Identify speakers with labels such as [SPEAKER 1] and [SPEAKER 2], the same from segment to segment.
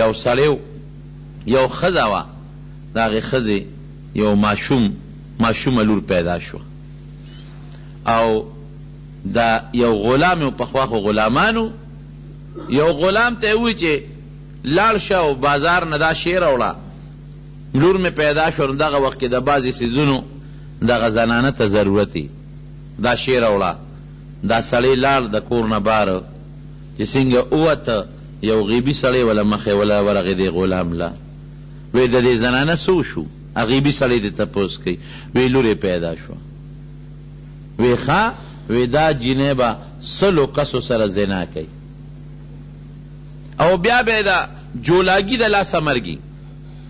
[SPEAKER 1] یو سړی یو ښځه وه، د هغې ښځې یو ماشومه لور پیدا شوه، او دا یو غلام یو پخوا خو غلامانو، یو غلام ته یې ووایي چې لاړ شه او بازار نه دا شی راوړه، لور مې پیدا شوه، نو دغه وخت کې د بعضې څیزونو دغه زنانه ته ضرورت وي، دا شی راوړه. دا سړی لاړ د کور نه باره، چې څنګه ووته یو غیبي سړی وله مخې وله ورغې دی غلام له، وی د دې زنانه څه وشو؟ غیبي سړی دې تپوس کوي، وی لور پیدا شوه. وی ښه، وی دا جینۍ به سلو کسو سره زنا کوي او بیا به دا جولاګي د لاسه مرګي،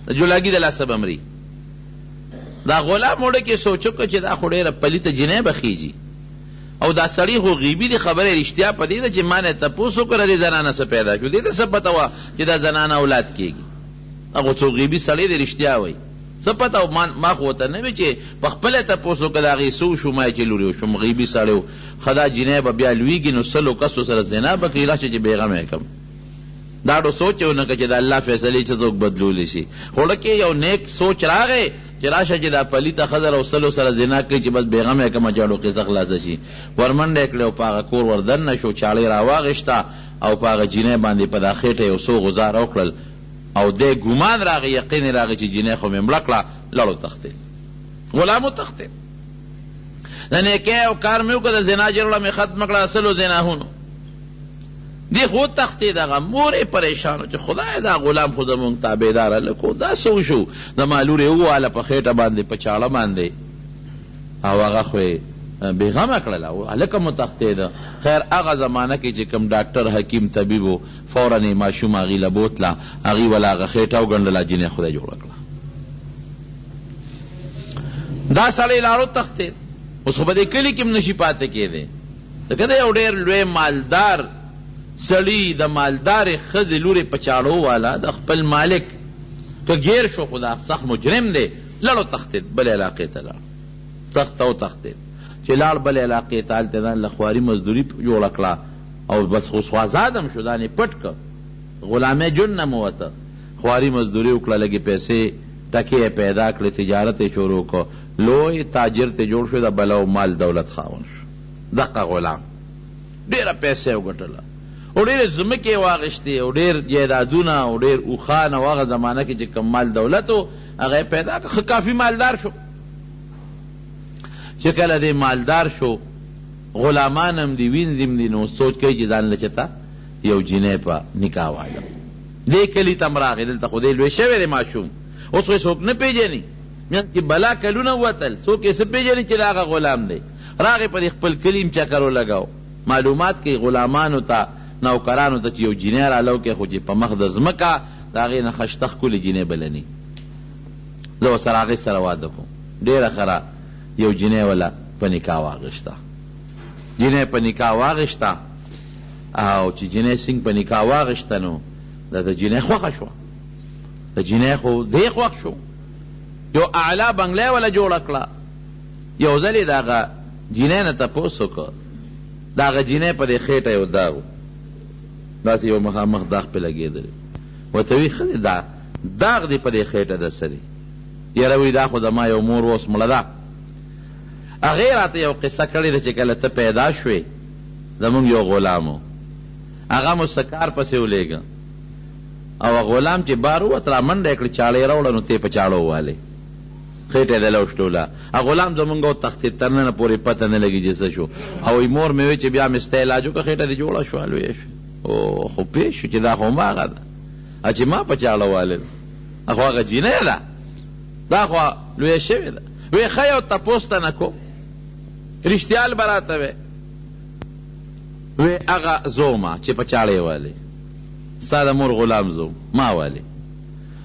[SPEAKER 1] د جولاګي د لاسه به مري. دا غلام وړه کې سوچ وکړه چې دا خو ډېره پلیته جینۍ به خیږي، او دا سړی خو غیبي دی، خبره رښتیا په دې ده چې ما نه تپوس وکړه دې زنانه څه پیدا شو، دې ته څه پته وه چې دا زنانه اولاد کېږي. هغه څو غیبي سړی دی رښتیا وایي، څه پته ما خو ورته نه وي چې په خپله تپوس وکړه د هغې څه وشو، ما چې لورې وشوم، غیبي سړی و. ښه دا جینۍ به بیا لویږي نو سلو کسو سره زنا به کوي، راشه چې بېغمه یې کړم. دا ډو سوچ یې ونه کړه چې د الله فیصلې څه څوک بدلولی شي. خوړه کې یو نیک سوچ راغی چې راشه چې دا پلیته ښځه او سلو سره زنا کوي چې بس بېغمه یې کړمه، جاړو قصه خلاصه شي. ورمنډه یې کړې او په هغه کور وردننه شو، چاړې راواغېسته او په هغه جینۍ باندې په دا خېټه یو څو غزار وکړل، او دی ګمان راغی، یقین راغی چې جینۍ خو مې مړه کړه، لړ وتښتېد، غلام وتښتېد. د نیکۍ او کار مې وکړه، د زنا جرړه مې ختمه کړه، سلو زناهونو دی خو تختې دغه مور یې پریشانو چې خدای دا غلام خو زمونږ تابعداره لکو، دا څه وشو؟ زما لور یې وواله په خېټه باندې په چاړه باندې، او هغه خو یې بېغمه کړله، هلکه مو تختېده. خیر هغه زمانه کې چې کوم ډاکټر حکیم طبیب و، فوراً یې ماشوم هغې له بوتله، هغې وله هغه خېټه وګنډله، جینۍ خدای جوړه کړه. دا سړی لاړو تختېد، اوس خو په دې کلي کې هم نشي پاتې کېدی، ځکه دی یو ډېر لوی مالدار سړي، د مالدارې ښځې لورې په چاړو والا، د خپل مالک که ګیر شو، خو دا سخت مجرم دی، لړو تختېد، بلې علاقې ته لاړ، تخته وتښتېد. چې لاړ بلې علاقې ته، هلته ځان له خواري مزدوري جوړه کړه، او بس خو آزاد هم شو، ځان یې پټ کړ، غلامۍ جون نه مو وته، خواري مزدوري وکړه، لږې پیسې ټکې یې پیدا کړې، تجارت یې شروع کړ، لوی تاجر ته جوړ شو، د بله او مال دولت خاوند شو. دقه غلام ډېره پیسې یې وګټله، او ډېرې ځمکې یې واخېستې، او ډېر جایدادونه، او ډېر اوښان، او هغه زمانه کې چې کوم مال دولت و هغه یې پیدا کړ، ښه کافي مالدار شو. چې کله دی مالدار شو، غلامان هم دي، وینځ دي، نو سوچ کوي چې ځان له چېته یو جینۍ په نکاح والم. دې کلي ته م راغی، دلته خو دی لوی شوی دی ماشوم، اوس خو یې څوک نه پېژني، میانځ کې بلا کلونه ووتل، څوک یې څه پېژني چې د هغه غلام دی. راغی په دې خپل کلي م چکر ولګاو، معلومات کوي غلامانو ته، نوکرانو ته چې یو جینۍ رالو کې، خو چې په مخ د ځمکه د هغې نه ښایسته ښکلې جینۍ بلني. زه ورسره هغې سره واده کوم، ډېره ښه یو جینۍ وله په نکاح واغېسته، جینۍ په نکاح واغېسته، او چې جینۍ څنګه په نکاح واغېسته، نو د جینۍ خوښه شوه، د جینۍ خو دی خوښ شو، یو اعلی بنګله وله جوړه کړه. یو ځل یې د هغه جینۍ نه تپوس وکړ، د هغه جینۍ په دې خېټه یو داغ و، داسې یو مخامخ داغ پې لګېدلی، ورته وایي ښځې دا داغ دی په دې خېټه د څه دی؟ یاره وایي دا خو زما یو مور اوس مړه ده. هغې راته یو قصه کړې ده چې کله ته پیدا شوې، زمونږ یو غلام و، هغه مو څه کار پسې ولېږه، او غلام چې بار ووت، را منډه یې کړه، چاړه یې راوړه، نو ته یې په چاړو ووالې، خېټه یې دله وشټوله. غلام زمونږ وتښتېد، تر ننه پورې پته نه لګي چې څه شو. او مور مې وایي چې بیا مې ستا علاج وکړه، خېټه دې جوړه شوه، لویه شوه. او خو پېښ شو چې دا خو هماغه ده چې ما په چاړه والل، خو هغه جینۍ ده، دا خو لویه شوې ده. وایي ښه یو تپوس ته نه کوم، رښتیا به راته وی، وی هغه زومه چې په چاړه یې والې، ستا د مور غلام زوم ما والې.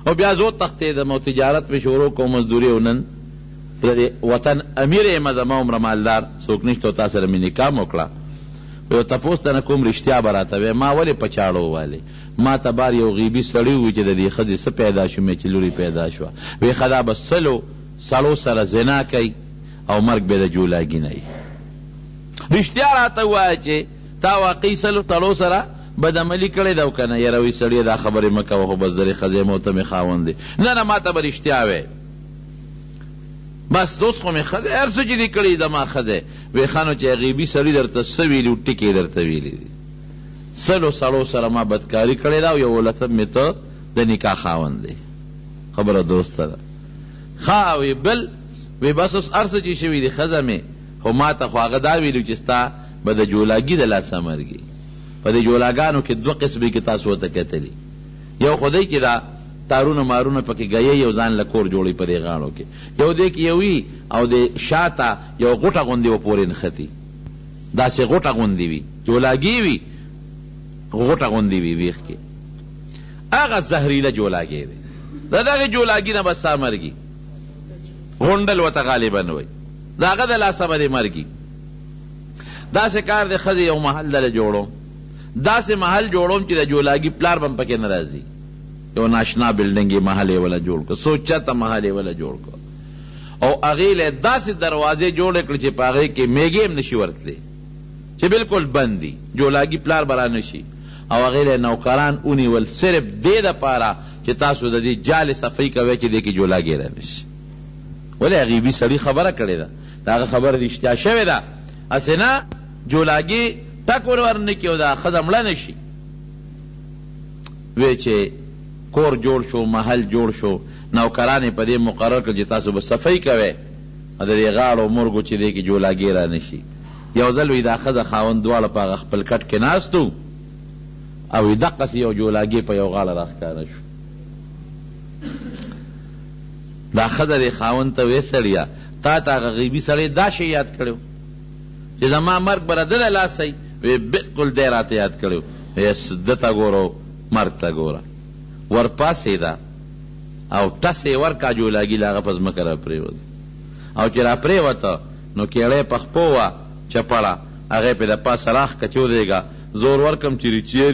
[SPEAKER 1] او بیا زه وتښتېدم، او تجارت مې شروع کړو، مزدوري، او نن د وطن امیر یم، زما عمره مالدار څوک نشته، او تا سره مې نکاح م وکړه. یو تپوس ته نه کوم، رښتیا به راته وی، ما ولې په چاړو والې؟ ما ته بار یو غیبي سړي ووایي چې د دې ښځې څه پیدا شو، مې چې لورې پیدا شوه. وی ښه دا به سلو سړو سره زنا کوي، او مرګ به د جولاګي نه وي. رښتیا راته ووایه چې تا واقعي سلو سړو سره بدعملي کړې ده او که نه یاره وي سړیه دا خبرې مه کوه خو بس درې ښځې مو ته مې خاوند دی نه نه ما ته به رښتیا وی بس اوس خو مې ښه دی هر څه چې دې کړي زما ښه دی وی ښه نو چې غیبي سړي درته څه ویلي ټکې درته ویلي دي سلو سړو سره ما بدکاري کړې ده او یو ولسم مې ته د نکاح خاوند دی خبره دوسته ده ښه وی بل وی بس اوس هر څه چې شوي دي ښځه مې خو ما ته خو هغه دا ویلو چې ستا به د جولاګي د لاسه مرګي په دې جولاګانو کې دوه قسمې کې تاسو ورته کتلي یو خدای چې دا تارونه مارونه پکې ګیی او ځان له کور جوړي په دې غاړو کې یو دې کې یو او د شاته یو غوټه غوندې و پورې نښتي داسې غوټه غوندې وي جولاګي وي غوټه غوندې وي ویښ کې هغه زهریله جولاګي دی د دغې جولاګي نه به ستا مرګي غونډل ورته غالبا وایي د هغه د لاسه به دې مرګي داسې کار د ښځې یو محل دله جوړوم داسې محل جوړوم چې د جولاګي پلار به هم پکې نه راځي یو ناشنا بلډنګ یې محل یې وله جوړ کړ سوچته محل یې وله جوړ کړ او هغې له داسې دروازې جوړې کړې چې په هغې کې میږې هم نشي ورتلی چې بلکل بند دي جولاګي پلار به را نشي او هغې له نوکران ونیول صرف دې دپاره چې تاسو د دې جالې صفایي کوئ چې دې کې جولاګي را نشي ولې غیبي سړي خبره کړې ده د هغه خبره رښتیا شوې ده هسې نه جولاګي ټک ور نه کړي او دا ښځه مړه نه شي وی چې کور جوړ شو محل جوړ شو نوکران یې په دې مقرر کړل چې تاسو به صفایي کوئ او د دې غاړو مرګو چې دې کې جولاګي را نه شي یو ځل وی دا ښځه خاوند دواړه په هغه خپل کټ کې ناست وو او وی دقسې یو جولاګي په یو غاړه راښکاره شو دا ښځه دې خاوند ته وی سړیه تا ته هغه غیبي سړی دا شی یاد کړی چې زما مرګ به د ده لاسه وی بلکل دی راته یاد کړی ده ته ګوره مرګ ته ګوره ورپاسېده او ټس یې ورکړه جولاګي له هغه په ځمکه را پرېوت او چې را پرېوته نو کیړی په خپو وه چپړه هغې پې د پاسه راښکه چې ودرېږه زور ورکم چې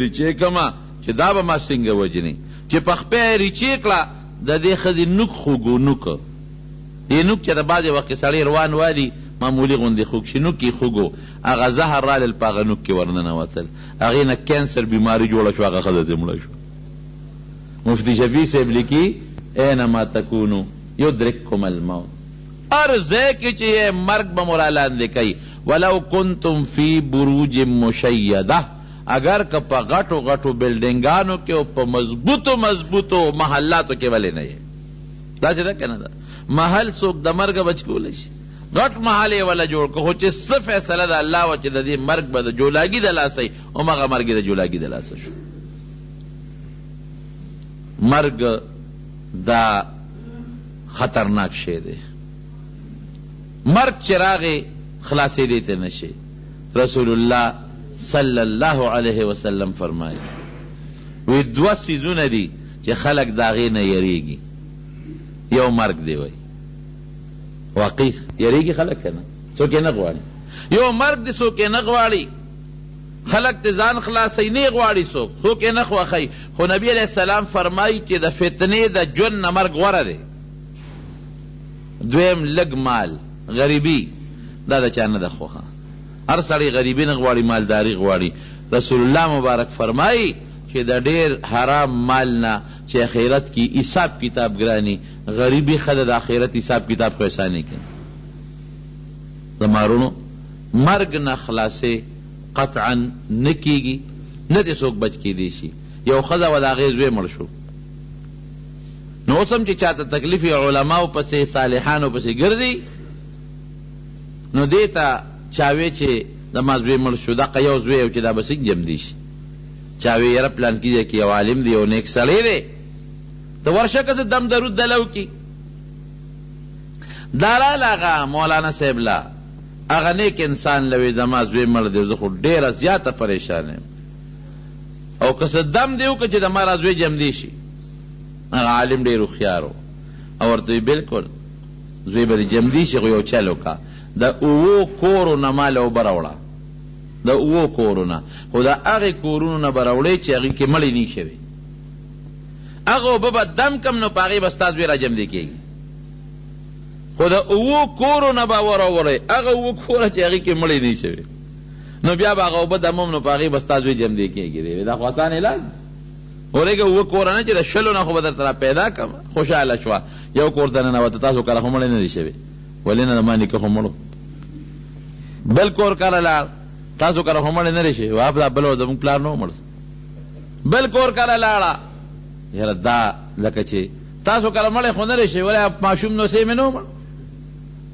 [SPEAKER 1] ریچې کمه چې دا به ما څنګه وجنې چې په خپه یې ریچې کړه د دې ښځې نوک خوږو نوک دې نوک چې د بعضې وخت کې سړی روان والي معمولي غوندې خوږ شي نوک یې خوږو هغه زهر رالل په هغه نوک کې ورننوتل هغې نه کینسر بیماري جوړه شو هغه ښځه دې مړه شو مفتی شفیع صاحب لیکي اینما تکونو یدرککم الموت هر ځای کې چې یې مرګ به مو رالاندې کوي ولو کنتم فی بروج مشیده اگر که په غټو غټو بلډنګانو کې او په مضبوطو محلاتو کې ولې نه یې داسې ده که نه ده محل څوک د مرګه بچ کولی شي غټ محل یې وله جوړ کړو خو چې څه فیصله ده الله وه چې د دې مرګ به د جولاګي د لاسه وي همغه مرګ یې د جولاګي د لاسه شو مرګ دا خطرناک شی دی مرګ چې راغی خلاصېدی ته نه شي رسول الله صلی الله علیه وسلم فرمایي وی دوه څیزونه دي چې خلک د هغې نه یریږي یو مرګ دی وی واقعي یریږي خلک که نه څوک یې نه غواړي یو مرګ دی څوک یې نه غواړي خلق ته ځان خلاصوي نه غواړي څوک یې نه خوښوي خو نبي علیه السلام فرمایي چې د فتنې د ژوند نه مرګ غوره دی دویم لږ مال غریبي دا د چا نه ده خوښه هر سړی غریبي نه غواړي مالداري غواړي رسول الله مبارک فرمایي چې د ډېر حرام مال نه چې آخرت کې حساب کتاب ګراني غریبي ښه ده د آخرت حساب کتاب خو اسانه کوي زمارونو مرګ نه خلاصې قطعا نه کیږي نه دې څوک بچ کیدی شي یو ښځه وه د هغې زوی مړ شو نو اوس هم چې چاته تکلیف یې علماو پسې صالحانو پسې ګرځي نو دې ته چا وی چې زما زوی مړ شو دقه یو زوی یو چې دا به څنګه جمدي شي چا وی یاره پلان کیږي کې یو عالم دی یو نیک سړی دی ته ورشه که څه دم درود دله وکړي دلال هغه مولانا صاحب لا هغه نیک انسان لوی زما زوی مړ دی زه خو ډېره زیاته پریشان یم او که څه دم دی وکړه چې زما را زوی جمدي شي هغه عالم ډېر هوښیار و او ورته وی بلکل زوی به دې جمدي شي خو یو چل وکړه د اوو کورو نه مال اوبه راوړه د اوو کورو نه خو د هغې کورونو نه به راوړې چې هغې کې مړې نه شوې هغه اوبه به دم کم نو په هغې به ستا زوی را جمدي کېږي خو د اوو کورو نه به وراوړې هغه اوو کوره چې هغې کې مړې نه شوې نو بیا به هغه اوبه دموم نو په هغې به ستا زوی جمدې کېږي. دا خو اسان علاج ورېږه اوه کوره نه چې د شلو نه خو به درته را پیدا کړم. خوشحاله شوه یو کور ته ننوته. تاسو کله خو مړی نه دي شوي؟ ولې نه؟ زما نیکه خو مړو. بل کور کله لاړ، تاسو کله خو مړی نه دي شوي؟ دا بل و زموږ پلار نه و مړ. بل کور کله لاړه، یاره دا لکه چې تاسو کله مړی خو نه دي شوي، ولې ماشوم نو سې مې نه و مړ.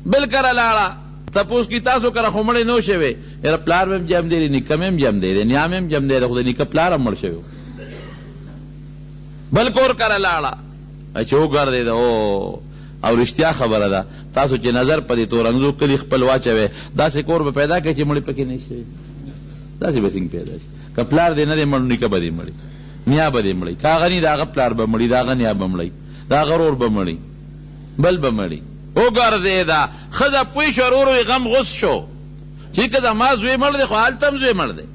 [SPEAKER 1] بل کله لاړه تپوس کی تاسو کله خو مړی نه و شوی، یاره پلار مې هم جم دی، نیکه مې هم جم دی، نیا مې هم جم دی، خو د نیکه پلار هم مړ شوی. بل کور کله لاړه چې وګرځېده او رښتیا خبره ده. تاسو چې نظر په دې تورنګزو کلي خپل واچوئ، داسې کور به پیدا کړئ چې مړي پکې نه شي. داسې به څنګه پیدا شي؟ که پلار دې نه دی مړ، نیکه به دې مړي، نیا به دې مړي، که هغه ني د هغه پلار به مړي، د هغه نیا به مړي، د هغه ورور به مړي، بل به مړي. وګرځېده ښځه پوه شوه، ورور یې غم غوس شو چې که زما زوی مړ دی خو هلته هم زوی مړ دی،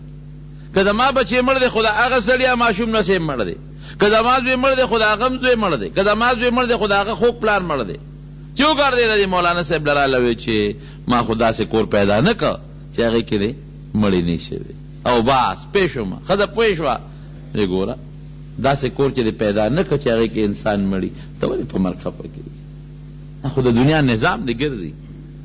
[SPEAKER 1] که زما بچی مړ دی خو د هغه سړي ماشوم نه سې مړ دی، که زما زوی مړ دی خو د هغه هم زوی مړ دی، که زما زوی مړ دی خو د هغه خوږ پلار مړ دی. چې وګرځېده دې مولانا صاحب لراله وی چې ما خو داسې کور پیدا نه کړ چې هغې کې دی مړی نه شوی. او بس پوه شومه، ښځه پوه شوه چې ګوره داسې کور چې دی پیدا نه کړ چې هغې کې انسان مړي، ته ولې په مرګ خفه کېږي؟ خو د دنیا نظام دی ګرځي،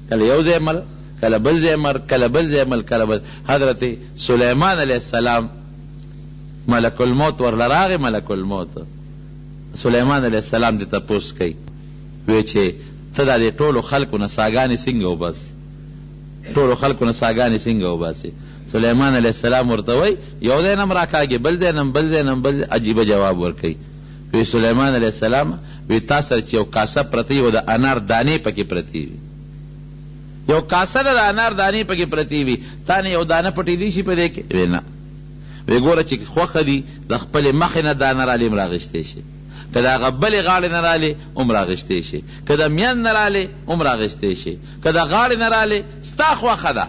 [SPEAKER 1] کله یو ځای مړ، کله بل ځای مړ، کله بل ځای مړ، کله بل. حضرت سلیمان علیه السلام ملک الموت ورله راغی. ملک الموت سلیمان علیه السلام دې تپوس کوي، وی چې ته دا دې ټولو خلکو نه ساګانې څنګه وباسې، ټولو خلکو نه ساګانې څنګه وباسې؟ سلیمان علیه السلام ورته وایي یو ځای نه م راکاږي، بل ځای نه بل ځای نه بل. عجیبه جواب ورکوي. وی سلیمان علیه السلام وی تا سره چې یو کاسه پرته وي او د انار دانې پکې پرتې وي، یو کاسه ده د انار دانې پکې پرتې وي، تا نه یو دانه پټېدی شي په دې کې؟ وی نه. وی ګوره چې خوښه دي د خپلې مخې نه دانه رالې هم راغشتی شي، که د هغه بلې غاړې نه رالې هم راغشتی شي، که د میان نه رالې هم راغشتی شي، که د غاړې نه رالې ستا خوښه ده.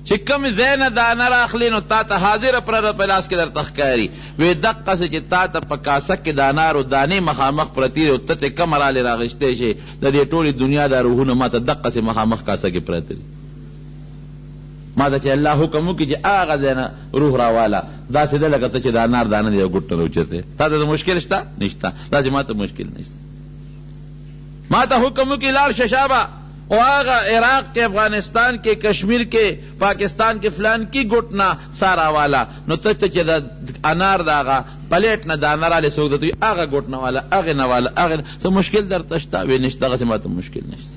[SPEAKER 1] چې کوم ځای نه دانه راخلې نو تا ته حاضره پرته په لاس کې درته ښکاري. وی دقسې چې تا ته په کاسه کې د انارو دانې مخامخ پرتې دي او ته ترې کومه رالې راغشتی شي، د دې ټولې دنیا دا روحونه ما ته دقسې مخامخ کاسه کې پرته دي. ما ته چې الله حکم وکړي چې هغه ځای نه روح راواله، داسې ده لکه ته چې د انار دانه د یو ګوټ نه راوچتې. تا ته مشکل شته؟ نشته. داسې ما ته مشکل نشته. ما ته حکم وکړي لاړ شه شابه او هغه عراق کې، افغانستان کې، کشمیر کې، پاکستان کې فلان کې ګوټ نه سارا والا، نو ته چې د انار د هغه پلیټ نه دانه رالی څوک درته وي هغه ګوټ نه والا، هغې نه والا، هغې څه مشکل درته شته؟ وی نشته. دغسې ما ته مشکل نشته.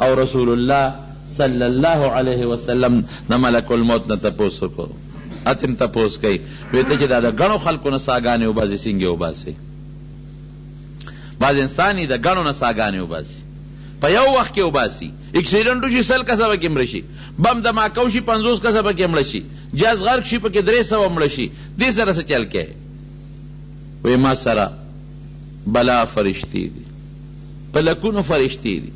[SPEAKER 1] او رسول الله صلی الله علیه وسلم د ملک الموت نه تپوس وکړو. اتم تپوس کوي، وی ته چې دا د ګڼو خلکو نه ساګانې وباسې څنګه وباسې؟ بعض انسان یې د ګڼو نه ساګانې وباسي، په یو وخت کې وباسي. اکسیډنټ وشي 100 کسه پکې مړه شي، بم دماکه وشي 50 کسه پکې مړه شي، جاز غرق شي پکې 300 مړه شي. دې سره څه چل کوي؟ وی ما سره بلا فرشتې دي، په لکونو فرشتې دي،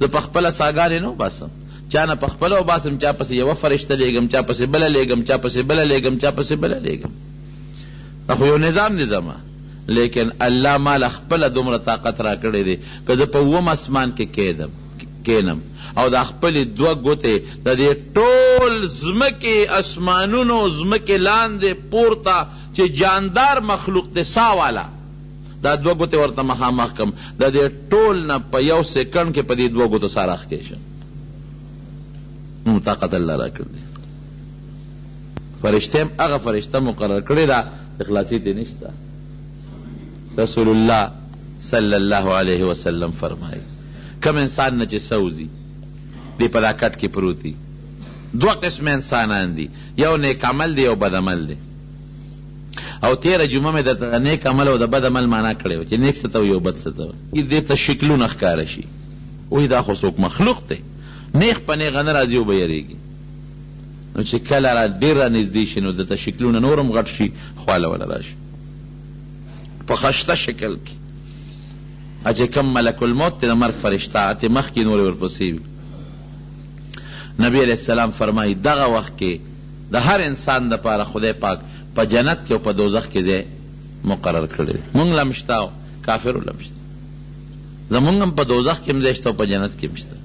[SPEAKER 1] زه په خپله ساګانې نه وباسم، چا نه په خپله وباسم، چا پسې یوه فرشته لیږم، چا پسې بله لیږم، چا پسې بله لیږم، چا پسې بله لیږم. دا خو یو نظام دی زما، لیکن الله مال خپله دومره طاقت را کړی دی که زه په اووم اسمان کې کینم او د خپلې 2 ګوتې د دې ټول ځمکې اسمانونو ځمکې لاندې پورته چې جاندار مخلوق دی سا والا، دا 2 ګوتې ورته مخامخ کم، د دې ټول نه په 1 سیکنډ کې په دې 2 ګوتو سره راښکې شم. نو طاقت الله را کړی دی. فرشته هم هغه فرشته مقرر کړې ده، اخلاصي ته نشته. رسول الله صلی الله علیه وسلم فرمایي کم انسان نه چې سوځي دی په دا کټ کې پروت دي، 2 قسمه انسانان دي، یو نیک عمل دی، یو بد عمل دی. او تیره جمعه مې درته نیک عمل او د بد عمل معنا کړی و چې نیک څه ته وي او بد څه ته وي. دې ته شکلونه ښکاره شي، وایي دا خو څوک مخلوق دی، نیغ په نیغه نه راځي او به یېرېږي. نو چې کله را ډېر را نږدې شي نو دته شکلونه نور هم غټ شي، خواله وله راشي په خشته شکل کې. چې کم ملک الموت د مرګ فرشته اتې مخکې نورې ورپسې وي. نبی علیہ السلام فرمایي دغه وخت کې د هر انسان دپاره خدای پاک په جنت کې او په دوزخ کې ځای مقرر کړی دی. مونږ له هم شته او کافرو له هم شته، زمونږ هم په دوزخ کې هم ځای شته او په جنت کې هم شته،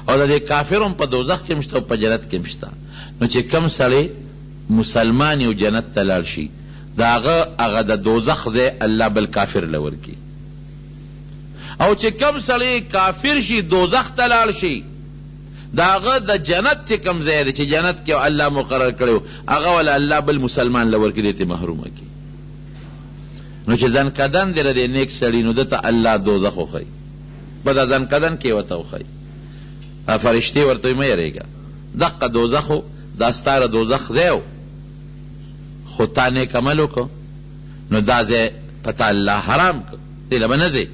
[SPEAKER 1] او د دې کافرو هم په دوزخ کې هم شته او په جنت کې هم شته. نو چې کم سړی مسلمان یو جنت ته لاړ شي د هغه د دوزخ ځای الله بل کافر له ورکي، او چې کم سړی کافر شي دوزخ ته لاړ شي د هغه د جنت چې کم ځای دی چې جنت کې الله مقرر کړی هغه ولا الله بل مسلمان له ورکي دی ته محرومه کړي. نو چې ځان کدن دی د نیک سړي نو دته الله دوزخ وښیي، په دا ځان کدن کې ورته وښیي. فرشتې ورته مه یېرېږه، دقه دوزخو دا ستاره دوزخ ځای و، خو تا نیک عمل وکړو نو دا ځای په تا الله حرام کړ، دې له به نه ځې.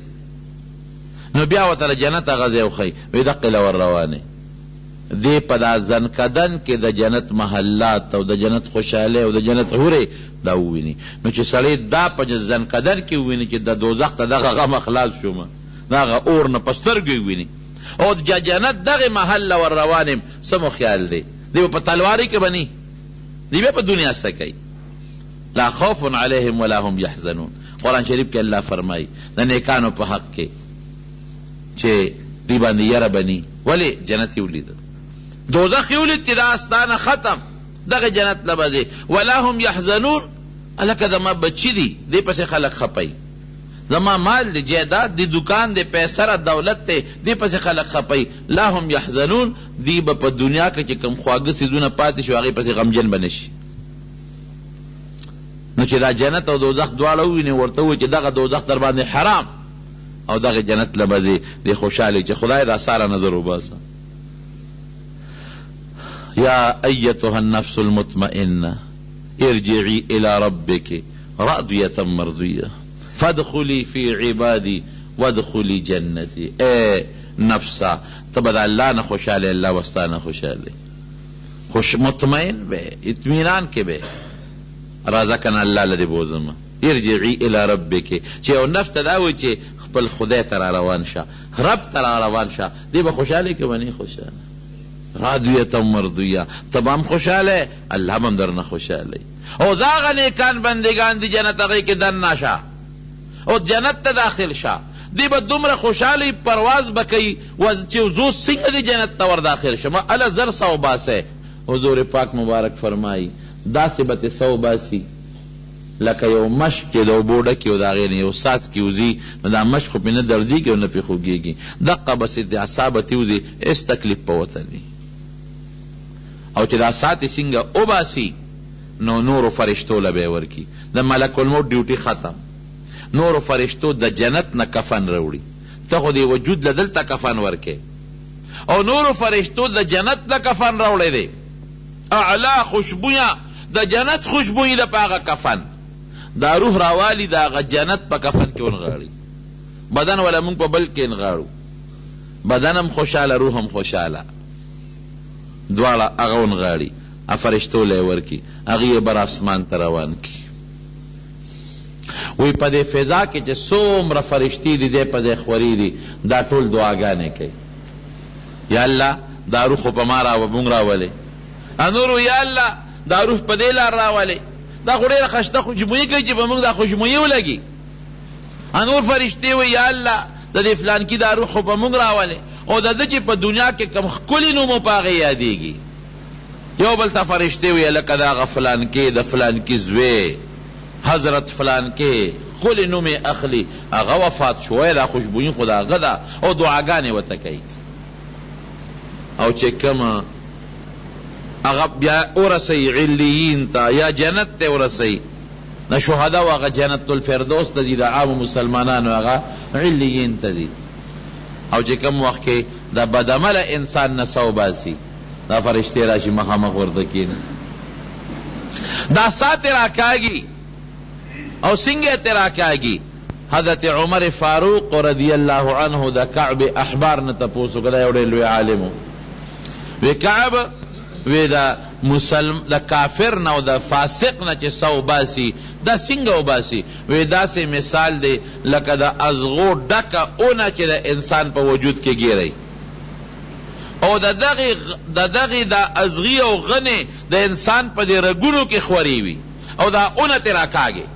[SPEAKER 1] نو بیا ورته له جنت هغه ځای وښیي، وایي دقې له ور روانې دې په دا ځنکدن کې د جنت محلات او د جنت خوشحالۍ او د جنت حورې دا وویني. نو چې سړی دا په ځنکدن کې وویني چې د دوزخ ته دغه غم خلاص شومه، دغه اور نه په سترګو وویني او د جنت دغه محل له ور روان یم، څه مو خیال دی؟ دی به په تلوارۍ کې به نه، دی به په دنیا څه کوي؟ لا خوف علیهم ولا هم یحزنون. قرآن شریف کې الله فرمایي د نیکانو په حق کې چې دی باندې یره بني، ولې جنت یې ولیده، دوزخ یې ولید چې دا استانه ختم، دغه جنت له به ځې. ولا هم یحزنون، هلکه زما بچي دي دې پسې خلک خپوي، زما مال دی جیداد دی دکان دی پیسره دولت دی دې پسې خلک خپوي. لا هم یحزنون، دی به په دنیا کې چې کوم خواږه څیزونه پاتې شو هغې پسې غمجن به نه شي. نو چې دا جنت او دوزخ دواړه وویني ورته ووایي چې دغه دوزخ در باندې حرام او دغه جنت له به ځې، دی خوشحالي چې خدای را ساره نظر وباسه. یا ایتها النفس المطمئنه ارجعی الى ربک راضیة مرضیة فادخلی فی عبادی وادخلی جنتی. اے نفسا ته به د الله نه خوشحاله، الله وستا نه خوشحاله، خوش مطمئن به، اطمینان کې به راځه کنه الله له دې بوځم. ارجعی الی ربک، چې یو نفس ته دا وایي چې خپل خدای ته را روان شه، رب ته را روان شه، دې به خوشحاله کې به نه خوشحاله. راضیة مرضیة، ته به هم خوشحاله، الله به هم درنه خوشحاله. او دا هغه نیکان بندگان دي جنت هغې کې دننه شه او جنت ته داخل شه، دی به دومره خوشحالی پرواز به کوي چې زو څنګه دی جنت ته ور داخل شم اله زر سو باسه. حضور پاک مبارک فرمایي داسې به ته سو باسی لکه یو مشک چې د اوبو ډکې او د هغې نه یو ساعت کې وځي نو دا مشک خو پې نه دردېږي او نه پې خوږېږي، دقه بسې د اعصاب به تې وځي، هېڅ تکلیف په ورته دی. او چې دا ساعت یې څنګه وباسي نو نورو فرشتو له به یې ورکي، د ملک الموت ډیوټي ختم، نورو فرشتو د جنت نه کفن راوړي، ته خو دې وجود له دلته کفن ورکې، او نورو فرشتو د جنت نه کفن راوړی دی، اعلی خوشبویه د جنت خوشبویي ده په هغه کفن، دا روح راوالی د هغه جنت په کفن کې ونغاړي، بدن ولا مونږ په بل کې نغاړو، بدن هم خوشحاله روح هم خوشحاله، دواړه هغه ونغاړي، فرشتو له یې ورکي، هغې یې بر اسمان ته روان کي. وی په دې فضا کې چې څومره فرشتي دي دی په ځای خوري دي دا ټول دعاګانې کوي، یا الله دا روح خو په ما مونږ راولې، نورو یا الله دا روح په دې لار راولې، دا خو ډېره خشته خوشبویي کوي چې په مونږ دا خوشبویي ولګي، نور فرشتې وی یا الله د دې فلانکي دا روح خو په مونږ راولې، او د ده چې په دنیا کې کوم ښکلي نوم په هغې یادېږي، یو بل ته فرشتې وی لکه د هغه فلانکي د فلانکي زوی حضرت فلان کې خل نوم اخلی هغه وفات شوی، دا خوشبویي خو د هغه ده، او دعاګانې ورته کوي. او چې کومه هغه بیا ورسوي علیین ته یا جنت ته ورسوي، د شهدا و هغه جنت الفردوس ته ځي، د عامو مسلمانانو هغه علیین ته ځي. او چې کوم وخت کې د بدعمله انسان نه سو باسي دا فرشتې راشي مخامخ ورته کښېني، دا سات راکاږي او څنګه ته راکاږي. حضرت عمر فاروق رضی الله عنه د کعب احبار نه تپوس وکړه، یو ډېر لوی عالم وی کعب وی د کافر نه او د فاسق نه چې سو باسي دا څنګه وباسي؟ وی داسې مثال دی لکه د ازغو ډکه اونه چې د انسان په وجود کې ګیری، او د دغې د ازغي او غنې د انسان په دې رګونو کې خوري وي او دا اونه ترې راکاږي،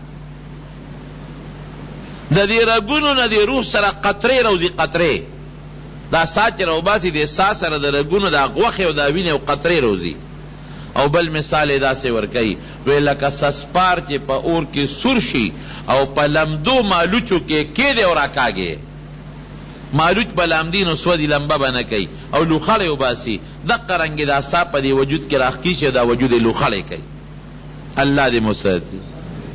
[SPEAKER 1] د دې رګونو نه د روح سره قطرې روځي، قطرې دا سا چې راوباسي د سا سره د رګونو د غوښې او د وینې او قطرې روځي، او بل مثال داسې ورکوي وی لکه سسپار چې په اور کې سور شي او په لمدو مالوچو کې کیدې او راکاږي مالوچ به لامدي نو سودي لمبه به نه کوي او لوخړې وباسي دقه رنګې دا سا په دې وجود کې راخکي چې دا وجود یې لوخړې کوي الله دې مو ساتي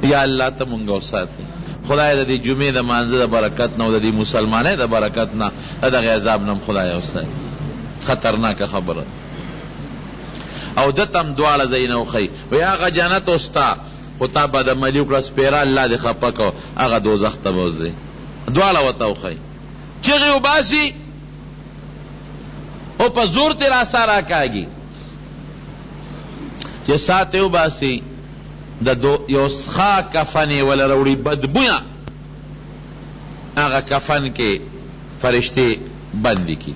[SPEAKER 1] یا الله ته مونږ وساتي خدای د دې جمعې د مانځه د برکت نه او د دې مسلمانۍ د برکت نه د دغې عذاب نه خدای وساتي خطرناکه خبره او دتم دواړه ځایونه وښیي وایي هغه جنت وستا خو تا به د ملي وکړه سپېره الله دې خفه کړو هغه دوزخ ته به وځې دواړه ورته وښیي چغې وباسي او په زور تې راسا راکاږي چې سا تې وباسي د یو ښه کفن یې وله راوړي بدبویه هغه کفن کې فرشتې بندې کړي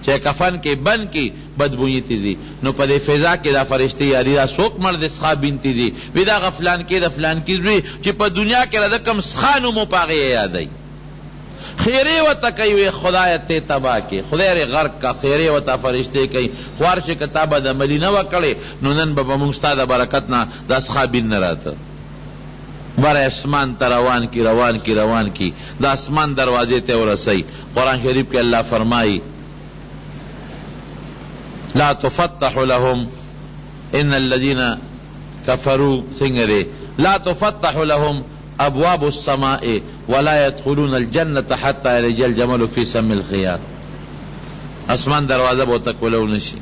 [SPEAKER 1] چې کفن کې بند کی بدبوئی تیزی نو پا دے فضا کے دا فرشتے یاری دا سوک مرد سخابین تیزی وی دا غفلان کے دا فلان کی دوی چی پا دنیا کے ردکم سخانو مو پاگے یادائی خیرے و تا کئی خدایت تے تباہ کے خدای غرق کا خیرے و تا فرشتے کئی خوارش کتابہ دا ملی نو کڑے نو نن با منگستا دا برکتنا دا سخابین نراتا بر اسمان تا روان کی روان کی روان کی دا اسمان دروازے تے ورسی قرآن شریف کے اللہ فرمائی لا تفتح لهم ان الذين كفروا سنگرے لا تفتح لهم ابواب السماء ولا يدخلون الجنة حتى يلج الجمل في سم الخياط اسمان دروازه بو تکولو نشي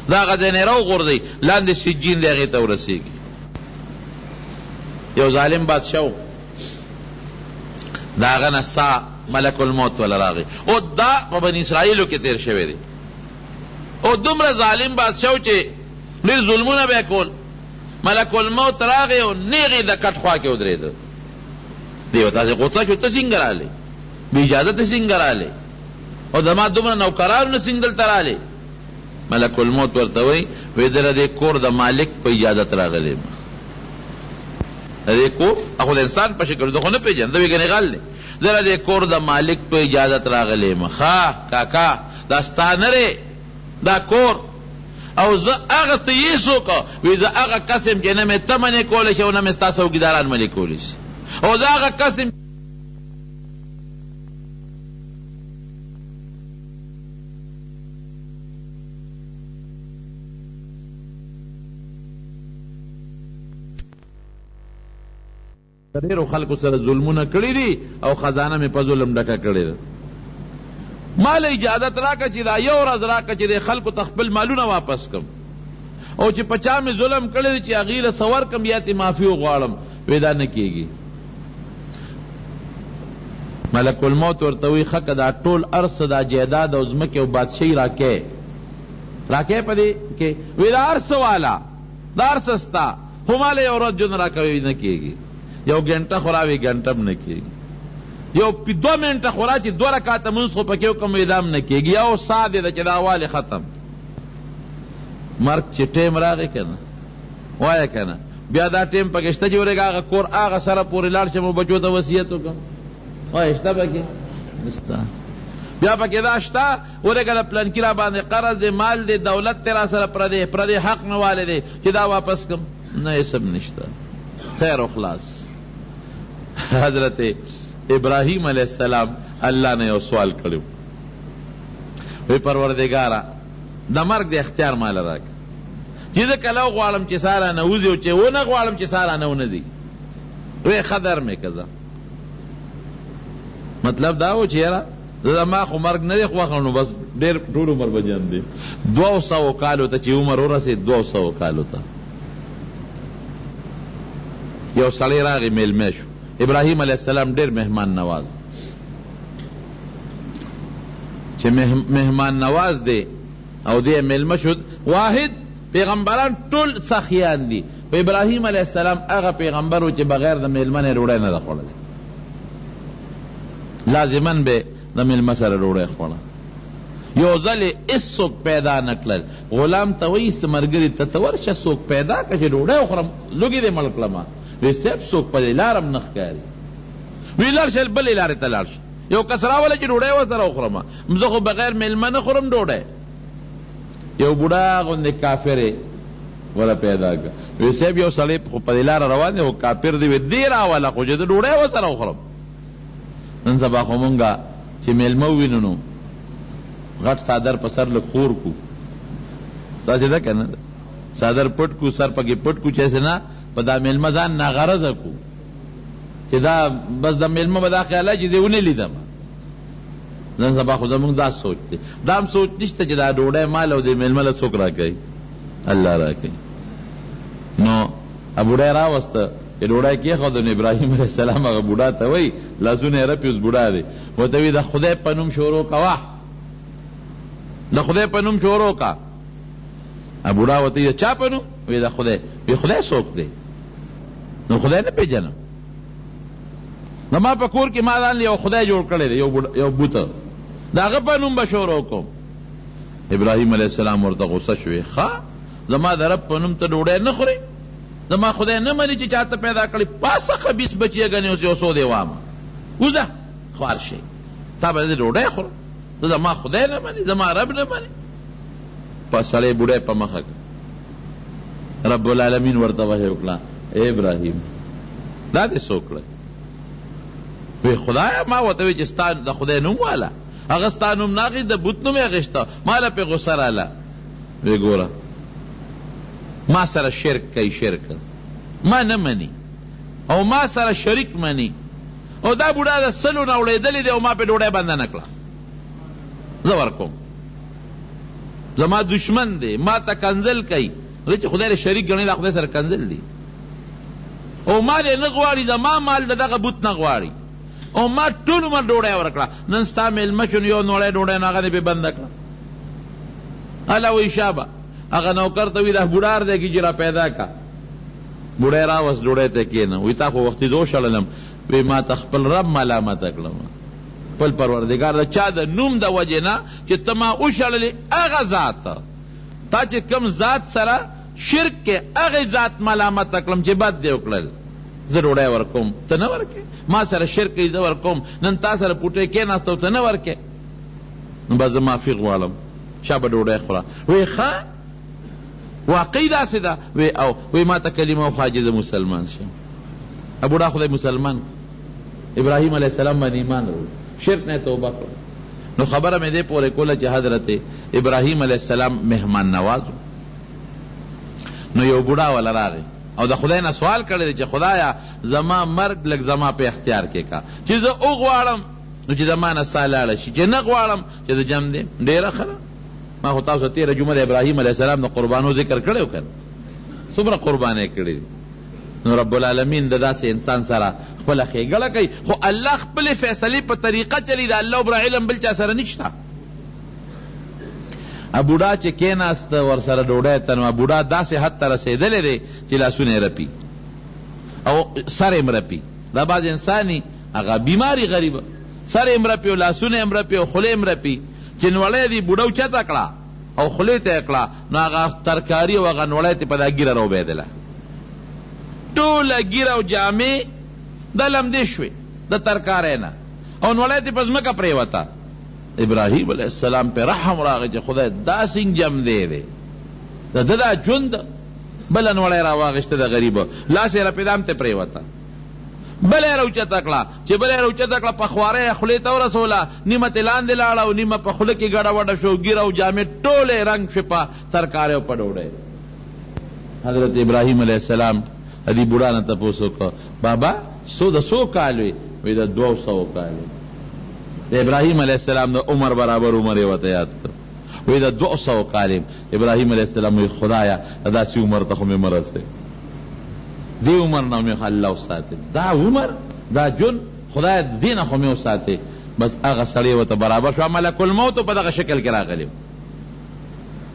[SPEAKER 1] دا غدن رو غردی لاندې سجین لغه ته ورسیږي یو ظالم بادشاہ دا غنه سا ملک الموت ولا راغی او دا په بنی اسرائیلو کې تیر شوی دی او دومره ظالم بادشاہ چې ډېر ظلمونه به کول ملک الموت راغی او نیغې د کټ خوا کې ودرېده دی ورته غوسه شو ته څنګه راغلې بې اجازه ته څنګه راغلې او زما دومره نوکرانو نه څنګه دلته راغلې ملک الموت ورته وایي وایي زه د کور د مالک په اجازت راغلی یم د دې کور خو د انسان په شکل زه خو نه پېژنم زه وایي ګنې غل دی زه د کور د مالک په اجازت راغلی یم ښه کاکا دا ستا نه دی دا کور او زه هغه ته یې څوک وایي زه هغه کس یم چې نه مې ته منې کولی شي او نه مې ستا څوکیداران منې کولی شي او زه هغه کس یم ډېرو خلکو سره ظلمونه کړي دي او خزانه مې په ظلم ډکه کړې ده مال اجازت راکه چې دا یو ورځ راکه چې د خلکو ته خپل مالونه واپس کم او چې په چا مې ظلم کړی دی چې هغې له څه ورکم یا ترې معافي وغواړم وایي دا نه کېږي ملک الموت ورته وایي ښه که دا ټول ارث دا جیداد او ځمکې او بادشاهي راکې په دې کې وایي دا ارث والا دا ارث ستا خو ما له یو ورځ جون راکوي نه کېږي یو ګنټه خو راوي ګنټه هم نه کېږي یو 2 منټه خو را چې 2 رکعته مونځ خو پکې وکړم وایي دا هم نه کېږي یو سا دی ده چې دا والې ختم مرګ چې ټیم راغی که نه وایه که نه بیا دا ټیم پکې شته چې ورېږه هغه کور هغه سره پورې لاړ شم او بچو ته وصیت وکړم وایه شته پکې نشته بیا پکې دا شته ورېږه د پلنکي را باندې قرض دی مال دی دولت دی را سره پردی حق نه والی دی چې دا واپس کم نه یې سب نشته خیر و خلاص حضرت ابراہیم علیہ السلام اللہ نے یو سوال کړو وی پروردگارا د مرګ د اختیار مال راک چې زه کله غواړم چې ساره نه وځي او چې ونه غواړم چې ساره نه ونه ځي وی خدر مې کزه مطلب دا و چې یاره زما خو مرګ نه دی خو نو بس ډېر ټول عمر به جان دی 200 کالو ته چې عمر ورسېد 200 کالو ته یو سړی راغی میلمه شو ابراہیم علیہ السلام ډیر مہمان نواز چې مہمان نواز دی او دی میلمه شد واحد پیغمبران ټول سخیان دي په ابراہیم علیہ السلام هغه پیغمبر و چې بغیر د میلمه نه ډوډۍ نه ده خوړلې لازما به د میلمه سره ډوډۍ خوړه یو ځل هېڅوک پیدا نه کړل غلام ته وایي څه ملګري ته ورشه څوک پیدا کړه چې ډوډۍ وخورم لوږې دې مړ کړمه وی سیب څوک په دې لارم نه ښکاري وی لاړ شه بلې لارې ته لاړ شه یو کس راوله چې ډوډۍ ورسره وخورم زه خو بغیر میلمه نه خورم ډوډۍ یو بوډا غوندې کافرې ولا پیدا کا وی صاحب یو سړی خو په دې لاره روان دی او کافر دی وی دی راوله خو چې د ډوډۍ ورسره وخورم نن سبا خو مونږه چې میلمه ووینو نو غټ څادر په سر لږ خور کو تاسې ده که نه څادر پټ کو سر پکې پټ کو چې نه په دا میلمه ځان ناغرضه کو چې دا بس د میلمه به دا خیال چې دې ونه لیدم نن سبا خو زمونږ دا سوچ دی دا هم سوچ نشته چې دا ډوډۍ مال او د میلمه له څوک راکوي الله راکوي نو بوډۍ راوسته چې ډوډۍ کېښوده نو ابراهیم علیه السلام هغه بوډا ته وایي لاسونه یې رپي اوس بوډا دی ورته وایي د خدای په نوم شروع کوه د خدای په نوم شروع کا بوډا ورته وایي د چا په نوم وایي د خدای وایي خدای څوک دی نو خدای نه پېژنم نو ما په کور کې ما ځان یو خدای جوړ کړی دی یو بوته د هغه په نوم به شروع کوم ابراهیم علیه السلام ورته غصه شوې ښه زما د رب په نوم ته ډوډۍ نه خورې زما خدای نه مني چې چاته پیدا کړي پاسه خبیث بچی ګنې اوس یو څو دی وامه وځه خوار شي تا به زه ډوډۍ خورم ته زما خدای نه مني زما رب نه مني په سړی بوډۍ په مخه کړه رب العالمین ورته وحی وکړه ای ابراهیم دا دې څه وکړه وی خدایا ما ورته وی چې ستا د خدای نوم واله هغه ستا نوم نه اخېست د بت نوم یې اخېسته ما له پې غصه راله وی ګوره ما سره شرک کوي شرک ما نه مني او ما سره شریک مني او دا بوډا د سلو نه اړېدلی دی او ما پې ډوډۍ بنده نه کړه زه ورکوم زما دشمن دی ما ته کنځل کوي چې خدای له شریک ګڼي دا خدای سره کنځل دی او مال یې نه غواړي زما مال د دغه بوت نه غواړي او ما ټول عمر ډوډۍ ورکړه نن ستا میلمه شو یو نوړی ډوډۍ نو هغه دې پې بنده کړه هله وایي شابه هغه نوکر ته وي دا بوډار دی چې را پیدا کا بوډۍ راوس ډوډۍ ته کېنه وایي تا خو وختي دو شړلم وایي ما ته خپل رب ملامته کړم خپل پروردګار د چا د نوم د وجې نه چې ته ما وشړلې هغه ذات تا چې کوم ذات سره شرک کې هغه ذات ملامته کړم چې بد دې وکړل زه ډوډۍ ورکوم ته نه ورکې ما سره شرک کوي زه ورکوم نن تا سره پوټی کېناسته او ته نه ورکې نو به زه معافي غواړم شابه ډوډۍ خوره وایي ښه واقعي داسې ده وی او وی ما ته کلمه وخواجه زه مسلمان شم بوډا خدای مسلمان ابراهیم علیه السلام باندې ایمان راوړ شرک نه توبه کړ نو خبره مې دې پورې کوله چې حضرت ابراهیم علیه السلام مهمان نواز نو یو بوډا ولا راغی او د خدای نه سوال کړی چې خدایا زما مرګ لږ زما په اختیار کې کا چې زه وغواړم نو چې زما نه ساه لاړه شي چې نه غواړم چې د جم دی ډېره ښه ما خو تاسو تېره جمعه د ابراهیم علیه السلام د قربانو ذکر کړی و که څومره قربانۍ کړي نو رب العالمین د داسې انسان سره خپله ښېګړه کوي خو الله خپلې فیصلې په طریقه چلی د الله بر علم بل چا سره نشته بوډا چې کېناسته ورسره ډوډۍ ته نو بوډا داسې حد ته رسېدلی دی چې لاسونه یې رپي او سر یې مرپي دا بعض انساني هغه بیماري غریبه سر یې مرپي او لاسونه یې مرپي او خوله یې مرپي چې نوړی دی بوډا اوچته کړه او خولې ته یې کړه نو هغه ترکاري او هغه نوړی ته په دا ږیره راوبېدله ټوله ږیره او جامې د لمدې شوې د ترکارۍ نه او نوړی ته په ځمکه پرېوته ابراهیم علیه السلام پہ رحم راغی چې خدای دا څنګه جم دی دی د ده دا ژوند بله نوړی راواغېسته د غریبه لاس یې رپېدام ته پرېوته بله یې راوچته کړه چې بله یې راوچته کړه په خواره یې خولې ته ورسوله نیمه ترې لاندې لاړه او نیمه په خوله کې ګډه وډه شو ږیره او جامې ټولې رنګ شوې په ترکارۍ او په ډوډۍ حضرت ابراهیم علیه السلام دې بوډا نه تپوس وکړه بابا د څو کال وي وایي د 200 کال د ابراهیم علیه السلام د عمر برابر عمر یې ورته یاد کړ وایي د 200 کال ابراهیم علیه السلام وایي خدایا داسې عمر ته خو مې مه رسوي دی عمر نه مې الله وساتې دا عمر دا جون خدای دې نه خو مې وساتې بس هغه سړی ورته برابر شو ملک الموت په دغه شکل کې راغلی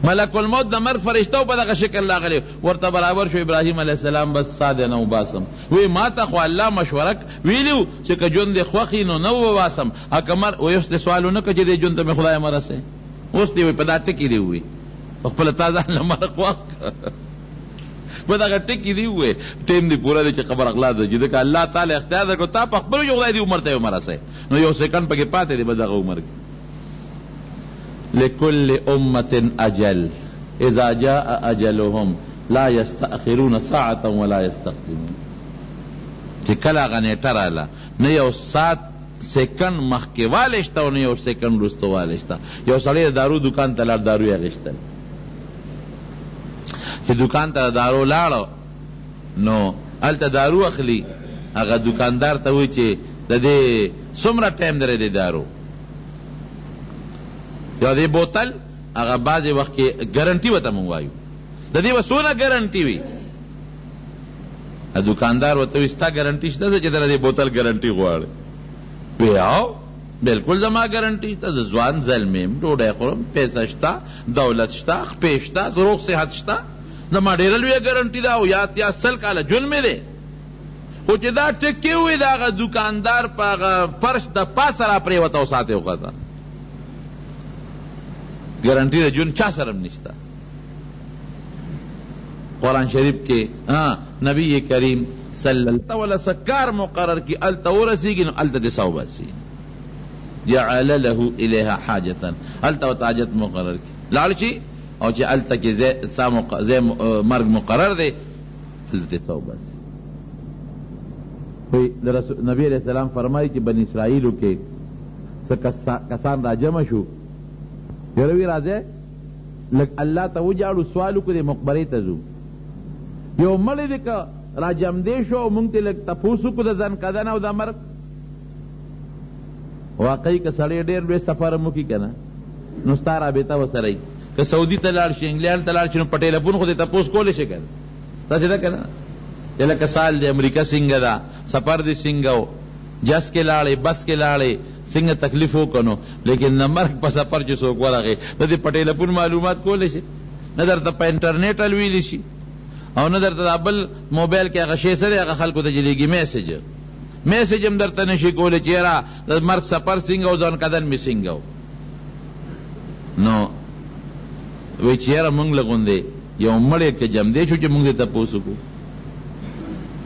[SPEAKER 1] ملک الموت د مرګ فرشته په دغه شکل راغلی ورته برابر شو ابراهیم علیه السلام بس ساده نه وباسم وی ما ته خو الله مشوره ویلو چې که ژوند دې خوښي نو نه وباسم که وی اوس دې سوال ونه کړه چې دې ژوند ته مې خدای مه رسوي اوس دې وایي په دا ټکي دې ووایي خپله تا ځان له مرګ خوښ په دغه ټکي دې ووایي ټیم دې پوره دی چې خبر اغلا ده چې ځکه الله تعالی اختیار درکړو تا په خپلو چې خدای دې عمر ته یې ومه رسوي نو یو سیکنډ پکې پاتې دی بس دغه عمر کې لكل أمة أجل إذا جاء أجلهم لا یستأخرون ساعتا ولا یستقدمون چې کله هغه نیټه راله نه یو ساعت سیکنډ مخکې والی شته او نه یو سیکنډ وروسته والی شته. یو سړی د دارو دکان ته لاړ، دارو یې اخېستل. چې دکان ته دارو لاړو نو هلته دارو اخلي، هغه دکاندار ته وایي چې د دې څومره ټایم دی د دارو، یو دې بوتل هغه بعضې وخت کې ګرنټي ورته مونږ وایو، د دې به څونه ګرنټي وي. دکاندار ورته وایي ستا ګرنټي شته چې دله دې بوتل ګرنټي غواړې؟ وی آو بلکل زما ګرنټي شته، زه ځوان زلمی یم، ډوډۍ خورم، پیسه شته، دولت شته، خپې شته، روغ صحت شته، زما ډېره لویه ګرنټي ده او یا 100 کاله ژوند مې دی. خو چې دا ټکې ووایي د هغه دکاندار په هغه فرش د پاسه را پرېوته او ساعت یې وخته. ګرنټي د ژوند چا سره هم نشته. قرآن شریف کې نبی کریم صلی اللہ علیہ وسلم کار مقرر کی التا ورسیگی نو التا دسا وباسی، جعل له الیها حاجتا، التا و تاجت مقرر کی لالچی او چی التا کی زی مرگ مقرر دے التا دسا وباسی. نبی علیہ السلام فرمائی چی بنی اسرائیلو کے کسان را جمع شو، یروی رازے اللہ تا وجعلو سوالو کو دے مقبری تزو، یو ملی دے که را جمع شو او مونږ ته لږ تپوس وکړو د ځان کدن او د مرګ. واقعي که سړی ډېر لوی سفر هم وکړي که نه نو ستا رابطه ورسره وي. که سعودي ته لاړ شي، انګلینډ ته لاړ شي، نو په ټیلیفون خو دې تپوس کولی شي که نه، داسې ده که نه. لکه سال دی امریکا څنګه ده، سفر دې څنګه و، جس کې لاړې، بس کې لاړې، څنګه تکلیف وکړو نو. لیکن د مرګ په سفر چې څوک ورغی د دې په ټیلیفون معلومات کولی شي، نه درته په انټرنیټ الویلی شي او نه درته بل موبایل کې هغه شی سره هغه خلکو ته جلیږي میسج هم درته نشي کولی چې یاره د مرګ سفر څنګه و، ځان کدن مې څنګه و. نو وایي چې یاره مونږ له غوندې یو مړی که جمع دی شو چې مونږ دې تپوس وکړو،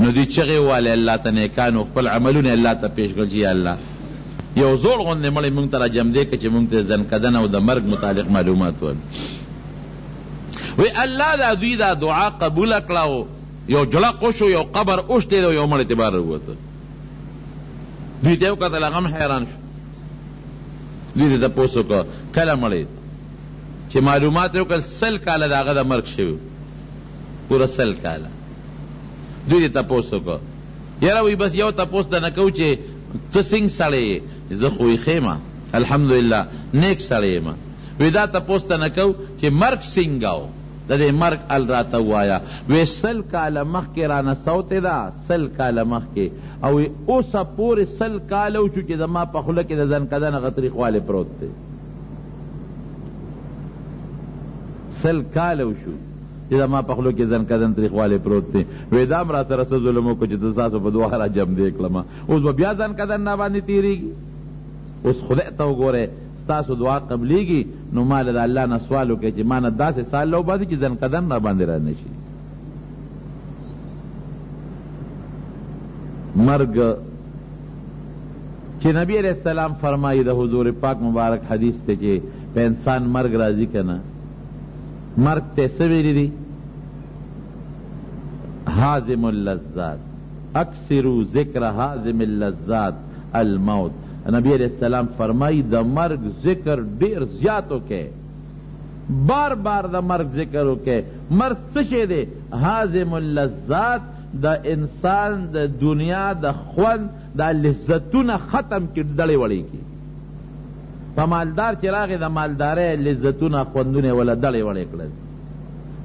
[SPEAKER 1] نو دوی چغې ووالې الله ته نیکانو، خپل عملونه الله ته پیش کړل چې یا الله یو زوړ غوندې مړی مونږ ته را جمع دی که چې مونږ ته ځان کدن او د مرګ متعلق معلومات ول. وی اللہ دا دوی دا دعا قبول اکلاو، یو جلق وشو، یو قبر اوشتے دو، یو مړی تبار روتا. دوی تیو کتل غم حیران شو، دوی تا پوسو که کل مړی چه معلومات رو کل 100 کالا دا آغا دا مرگ شو، پورا 100 کالا. دوی تا پوسو که یرا وی بس یو تا پوس دا نکو چه تسنگ سڑے زخوی خیمه الحمدللہ نیک سڑے ما. وی دا تا پوس دا نکو چه مرگ سنگاو دا دے مرگ ال راتا وایا. وی 100 کالا مخ کے رانا سوتے دا 100 کالا مخ کے او اوسا پوری 100 کالو چو چه دا ما پخلکی دا زن کدن غطری خوالے پروت تے 100 کالو شو چه دا ما پخلکی زن کدن تری خوالے پروت تے. وی دام را سر رسول ظلمو کو چه تساسو پا دوارا جم دیکھ لما اوز با بیا زن کدن نابانی تیری گی. اس خدعتو گو رے ستاسو دعا قبلیگی نو مال دا اللہ نا سوالو کہ چی مانا 10 سال لو بازی چی زن قدم نا باندے را نشی. مرگ چی نبی علیہ السلام فرمائی دا حضور پاک مبارک حدیث تے چی پہ انسان مرگ راضی کنا مرگ تے سویری دی حازم اللذات اکثرو ذکر حازم اللذات الموت. نبی علیہ السلام فرمائی دا مرگ ذکر دیر زیادو کے بار بار دا مرگ ذکرو کے. مرگ سشے دے حازم اللذات دا انسان دا دنیا دا خون دا لذتون ختم کی دڑے وڑی کی. پا مالدار چراغی دا مالدارے لذتون خوندونے والا دڑے وڑی کلد.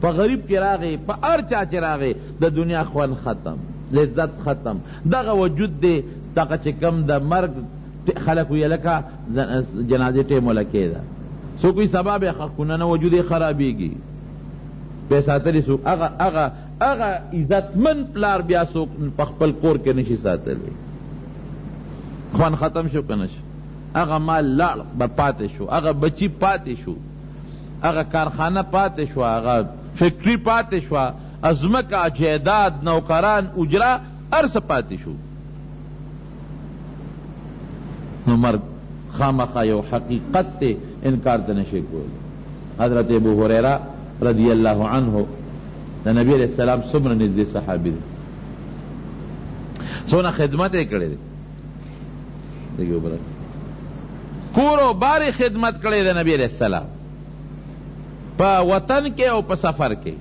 [SPEAKER 1] پا غریب چراغی پا ارچا چراغی دا دنیا خون ختم لذت ختم. دا وجود دے تاقا چکم دا مرگ خلق وی لکا جنازے ٹیمو لکے دا سو کوئی سباب خلقونا وجود خرابی گی پیسا تلی سو اغا عزت من پلار بیا سو پخپل کور کے نشی ساتلی خوان ختم شو کنش اغا مال لار پاتے شو اغا بچی پاتے شو اغا کارخانہ پاتے شو اغا فیکٹری پاتے شو ازمکا جیداد نوکران اجرا ارس پاتے شو. نو مرگ خامخا یو حقیقت تے انکار تے نشے کوئی. حضرت ابو ہریرہ رضی اللہ عنہ د نبی علیہ السلام څومره نږدې صحابي دی، څونه خدمت یې کړی دی، کور او بارې خدمت کړی دی نبی علیہ السلام، په وطن کې او په سفر کې،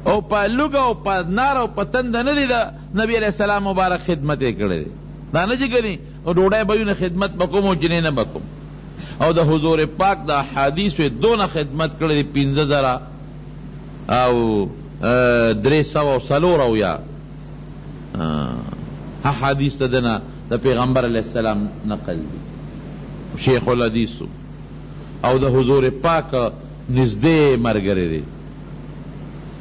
[SPEAKER 1] او په لوږه او په نار او په تنده نه دی د نبی علیہ السلام مبارک خدمت یې کړی دی. دا نه چې ګنې ډوډۍ به وي نه خدمت به کوم او جنې نه به کوم. او د حضور پاک د احادیثو دونه خدمت کړی دی، 15,000 او 340 احادیث ته دنه د پیغمبر علیہ السلام نقل دی، شیخ الحدیثو، او د حضور پاک نزدې ملګری دی.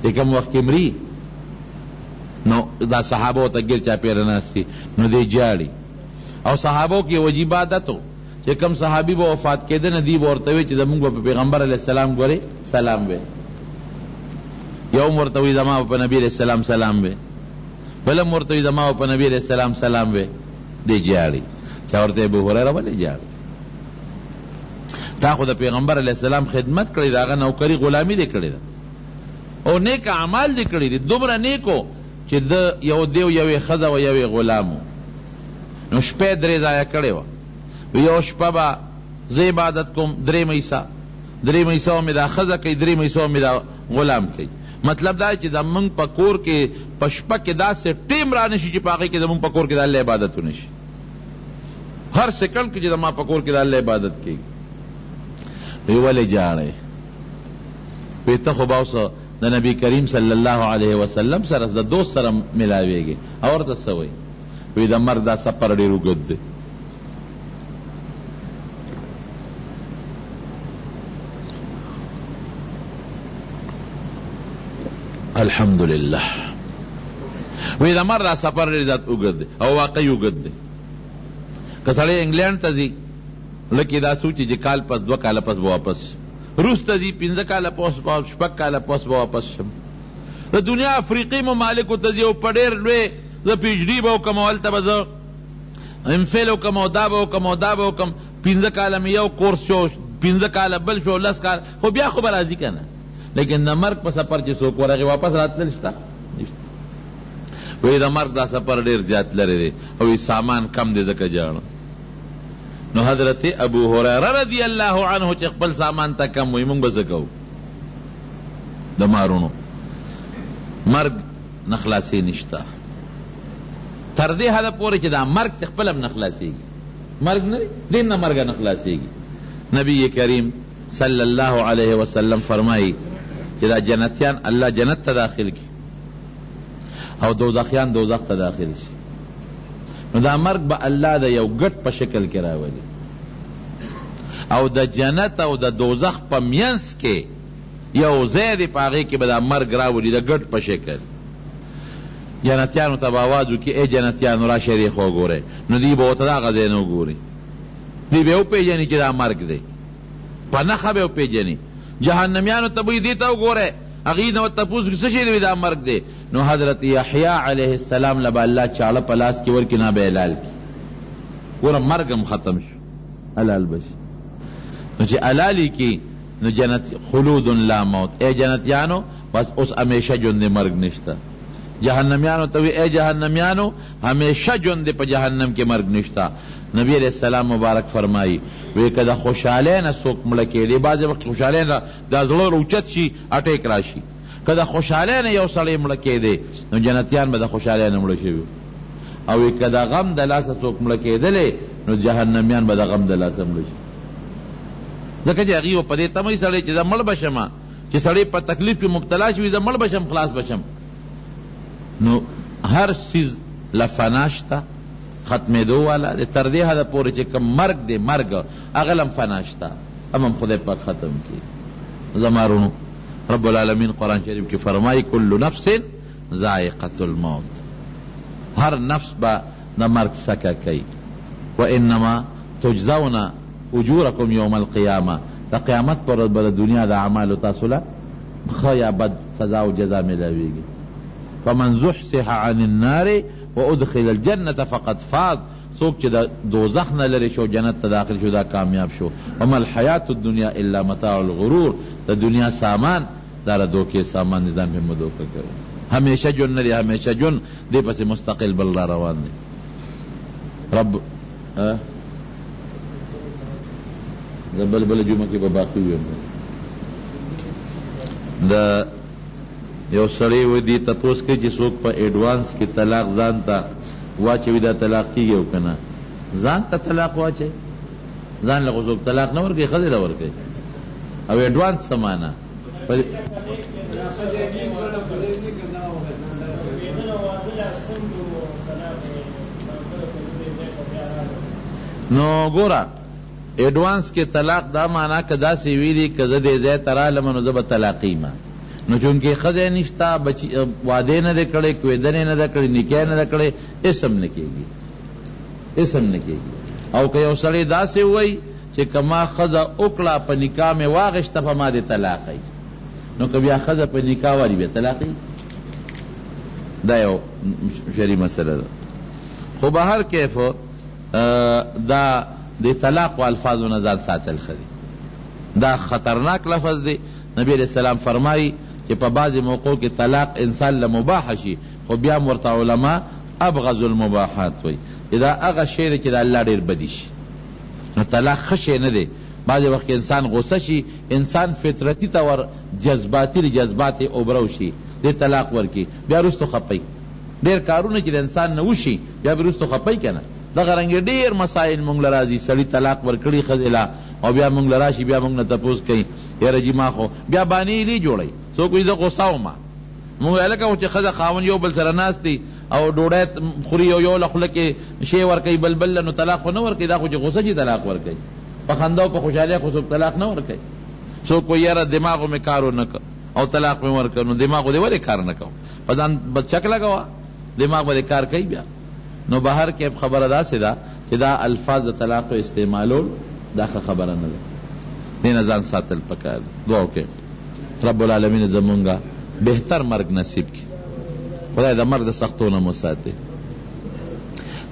[SPEAKER 1] چې کوم وخت کې مري نو دا صحابو ته ګیر چاپېره ناست دي نو دی جاړي. او صحابو کې وجیب عادت و چې کوم صحابي به وفات کېده نه دی به ورته وی چې زمونږ به په پیغمبر علیہ السلام ګورې سلام وی، یو ورته وی زما په نبی علیہ السلام سلام وی، بلم ورته وی زما په نبی علیہ السلام سلام وی، دی جاړي. چا ورته ابو هريره ولې جاړي؟ تا خو د پیغمبر علیہ السلام خدمت کړی، د هغه نوکري غلامي دی کړې ده، او نیک اعمال دی کړی دي، دومره نیکو چې د یو دیو یوې ښځه و یوې غلامو. نو شپې 3 ځایه کړې وه، یو شپه به زه عبادت کوم 3 میسه مې دا ښځه کوي، 3 میسه مې دا غلام کوي. مطلب دا چې زمونږ په کور کې په شپه کې داسې ټیم را نشي چې په هغې کې زمونږ په کور کې د الله عبادت ونشي، هر سیکنډ کې چې زما په کور کې د الله عبادت کېږي. وی ولې جاړی؟ وی ته خو به اوس د نبی کریم صلی الله علیه وسلم سره د دوست سره ملاویږي، او ورته څه وایي؟ وی د مرګ دا سفر ډېر اوږد دی. الحمدلله وی د مرګ دا سفر ډېر زیات اوږد دی، او واقعي اوږد دی. که سړی انګلینډ ته ځي لکه دا سوچي چې کال پس 2 کاله پس به واپس، روس ته ځي 15 کاله پس، 6 کاله پس به واپس شم. د دنیا افریقي ممالکو ته ځي او په ډېر لوی زه پی ایچ ډي به وکړم، او هلته به زه ام فیل وکړم، او دا به وکړم او دا به وکړم. 15 کاله مې یو کورس شو، 15 کاله بل شو، 10 کاله، خو بیا خو به راځي که نه. لیکن د مرګ په سفر چې څوک ورغې واپس راتلل شته نشته. وایي د مرګ دا سفر ډېر زیات لرې دی، او سامان کم دی ځکه جاړم. نو حضرت ابو هریره رضی اللہ عنہ چې خپل سامان ته کم وي، مونږ به څه کوو؟ د مارونو مرګ نه خلاصې نشته، تر دې حده پورې چې دا مرګ ته خپل هم نه خلاصېږي. مرګ نه دی، نه مرګ نه خلاصېږي. نبی کریم صلی الله علیه وسلم فرمایي چې دا جنتیان الله جنت ته داخل کی، او دوزخیان دوزخ ته داخل شي. نو دا مرګ به الله د یو ګټ په شکل کې راولي، او د جنت او د دوزخ په منځ کې یو ځای دی، په هغې کې به دا مرګ راولي د ګټ په شکل. جنتیانو ته به آواز وکړي ای جنتیانو راشئ دې خوا وګورئ، نو دوی به ورته دغه ځای نه وګوري، دوی به وپېژني چې دا مرګ دی، په نښه به وپېژني. جهنمیانو ته به دې ته وګورئ، هغې نه ورته تپوس کړي څه شی دی؟ دا مرګ دی. نو حضرت یحیی علیہ السلام له به الله چاړه په لاس کې ورکړي، نه به حلال کړي. ګوره مرګ هم ختم شو، حلال به شي. نو چې حلالي کړي نو جنت خلود لا موت. ای جنتیانو بس اوس همیشه ژوند مرګ نشته. جهنمیانو ته وی ای جهنمیانو همیشه ژوند په جهنم کې مرګ نشته. نبی علیہ السلام مبارک فرمایي وی که د خوشحالۍ نه څوک مړه کېدی، بعضې وخت خوشحالۍ نه دا زړه روچت شي، اټیک راشي. که د خوشحالۍ نه یو سړی مړه کېدی نو جنتیان به د خوشحالۍ نه مړه شوي، او که د غم د لاسه څوک مړه کېدلی نو جهنمیان به د غم د لاسه مړه شي. ځکه چې هغوی په دې تمه سړی چې زه مړ به شم، چې سړی په تکلیف کې مبتلا شوي، زه مړ به شم، خلاص به شم. نو هر څیز له فنا شته، ختمېدو والا دی. تر دې حده پورې چې کوم مرګ دی، مرګ هغه هم فنا شته، هم خدای پاک ختم کړي. زمارونو رب العالمین قرآن شریف کې فرمایي کل نفس ذائقة الموت، هر نفس به د مرګ سکه کوي. وانما تجزون اجورکم یوم القیامه، د قیامت پر ورځ به د دنیا د اعمالو تاسو له ښه یا بد سزا او جزا میلاویږي. فمن زحزح عن النار وادخل الجنة فقد فاز، څوک چې د دوزخ نه لرې شو جنت ته داخل شو دا کامیاب شو. وما الحیات الدنیا الا متاع الغرور، د دنیا سامان د دارا دوکے سامان نظام پہ مدوکہ کرے ہمیشہ جن نہ ہمیشہ جن دے پس مستقل بل را روان دے رب بل بل جمعہ کی باقی ہوئے دا یو سړی و دی تپوس کوي چې څوک په ایڈوانس کې طلاق ځان ته واچوي دا طلاق کیږي او کنه ځان ته طلاق واچي ځان له څوک طلاق نه ورکوي ښځې له ورکوي او ایڈوانس څه معنا نو ګوره ایڈوانس کې طلاق دا معنا که داسې ویلي که زه دې ځای ته رالم نو زه به طلاقیمه نو چونکہ خدای نشتا وعدے نہ دے کڑے کویدنے نہ دے کڑے نکاح نہ دے کڑے اسم نہ کیگی اسم نہ کیگی او کہ یو سړی داسې وای چې کما خزا اوکړه په نکاح میں واغشته په ما دې طلاق ای نو که بیا خزا په نکاح والی بیا طلاق ای دا یو شری مسئله ده خو به هر کیف دا د طلاق و الفاظ و نظر ساتل خدي دا خطرناک لفظ دی نبی علیہ السلام فرمائی کہ پا بعض موقعوں کے طلاق انسان لمباح شی خو بیا مرتا علماء ابغض المباحات وی اذا اغا شیر چی دا اللہ دیر بدی شی طلاق خشی ندے بعض وقت انسان غصہ شی انسان فطرتی تا ور جذباتی جذبات اوبرو شی دے طلاق ور کی بیا رستو خپی دیر کارونه چی دا انسان نوشی بیا رستو خپی کنا دا غرنگی دیر مسائل مونگ لرازی سڑی طلاق ور کڑی خزیلا او بیا مونگ لراشی بیا مونگ نتپوس کئی یا رجی ما خو بیا بانی لی جوڑی سو کوئی دا غصاو ما مونگ الکا چی خزا خاون یو بل سر ناستی او ڈوڑیت خوری یو لخلکی شی ورکی بلبل نو طلاق خو نو ورکی دا خو چی غصا چی طلاق ورکی پا خنداو پا خوشحالی خو سوک طلاق نو ورکی سو کوئی یارا دماغو میں کارو نکا او طلاق میں ورکا نو دماغو دے ولی کار نکا پدان بچک لگا دماغ ولی کار کئی بیا نو بہر کے خبر دا سے دا کہ دا الفاظ دا طلاق استعمالو دا خبر ندا دین ځان ساتل پکار دعا کے رب العالمین زمونگا بہتر مرگ نصیب کی خدای دا مرگ دا سختونا مساتے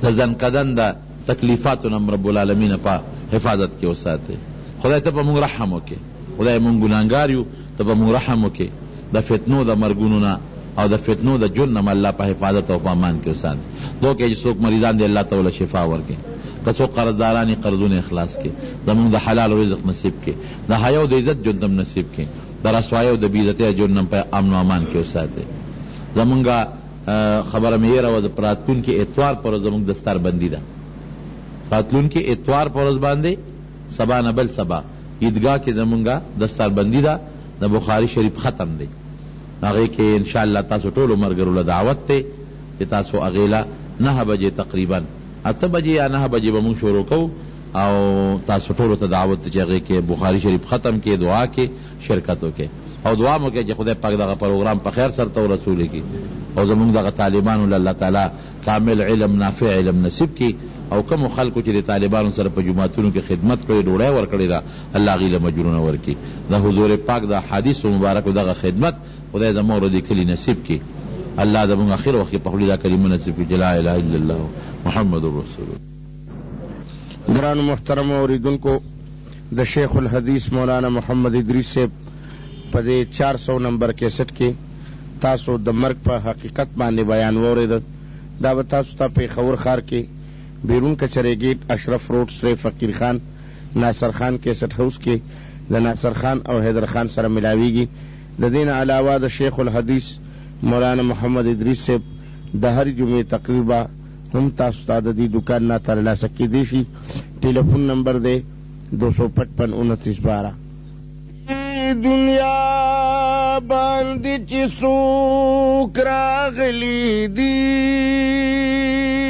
[SPEAKER 1] دا زنکدن دا تکلیفاتونا رب العالمین پا حفاظت کی وساتے خدای تا پا مونگ رحمو کے خدای مونگ گناہگاریو تا پا مونگ رحمو کے دا فتنو دا مرگونونا او دا فتنو دا جنم اللہ پا حفاظت او پا امان کے وساتے دو کہ جسوک مریضان دے اللہ تعالی شفا ورکے کسو قرضدارانی قرضون اخلاص کے دا مونگ دا حلال رزق نصیب کے دا حیاو دا عزت جنتم نصیب کے دا رسوایو دا بیزتی جنم پا امن و امان کے وساتے زمونگا خبر میں رو دا پراتلون کے اتوار پر زمونگ دستار بندی دا پراتلون کے اتوار پر باندے سبا نبل سبا عیدگاہ کے زمونگا دستار بندی دا بخاری شریف ختم دے آگے کہ انشاءاللہ تاسو ٹولو مرگرو دعوت تے کہ تاسو اغیلا 9 بجے تقریباً 8 بجے یا 9 بجے بمون شروع کو او تاسو ټولو ته دعوت ته چغې کې بخاری شریف ختم کې دعا کې شرکت وکړي او دعا مو کې چې خدای پاک دغه پروګرام په خیر سره تو رسول کی او زمونږ دغه طالبانو الله تعالی کامل علم نافع علم نصیب کی او کوم خلکو چې د طالبانو سره په جماعتونو کې خدمت کړي ډوړی ورکړي دا الله غیله مجرونه ورکي د حضور پاک د حدیث مبارک دغه خدمت خدای زموږ ردی کلی نصیب کی اللہ دا مونگ آخر وقت پخلی دا کلمہ نصیب کی لا الہ الا اللہ محمد الرسول
[SPEAKER 2] گران محترم اوریدن کو دا شیخ الحدیث مولانا محمد ادریس سے پدے 400 نمبر کیسٹ کے تاسو دا مرگ پا حقیقت بانے بیان وورد دا بتاسو تا پی خور خار کے بیرون کچرے گیٹ اشرف روڈ سے فقیر خان ناصر خان کیسٹ ہاؤس کے دا ناصر خان او حیدر خان سر ملاوی گی دا دین علاوہ دا شیخ الحدیث مولانا محمد ادریس سے دہر جمعے تقریبا ہم تاسو دی دکان نہ ترلا سکی دیشی ٹیلیفون نمبر دے 255 29 12 دنیا باندې چې څوک راغلی دی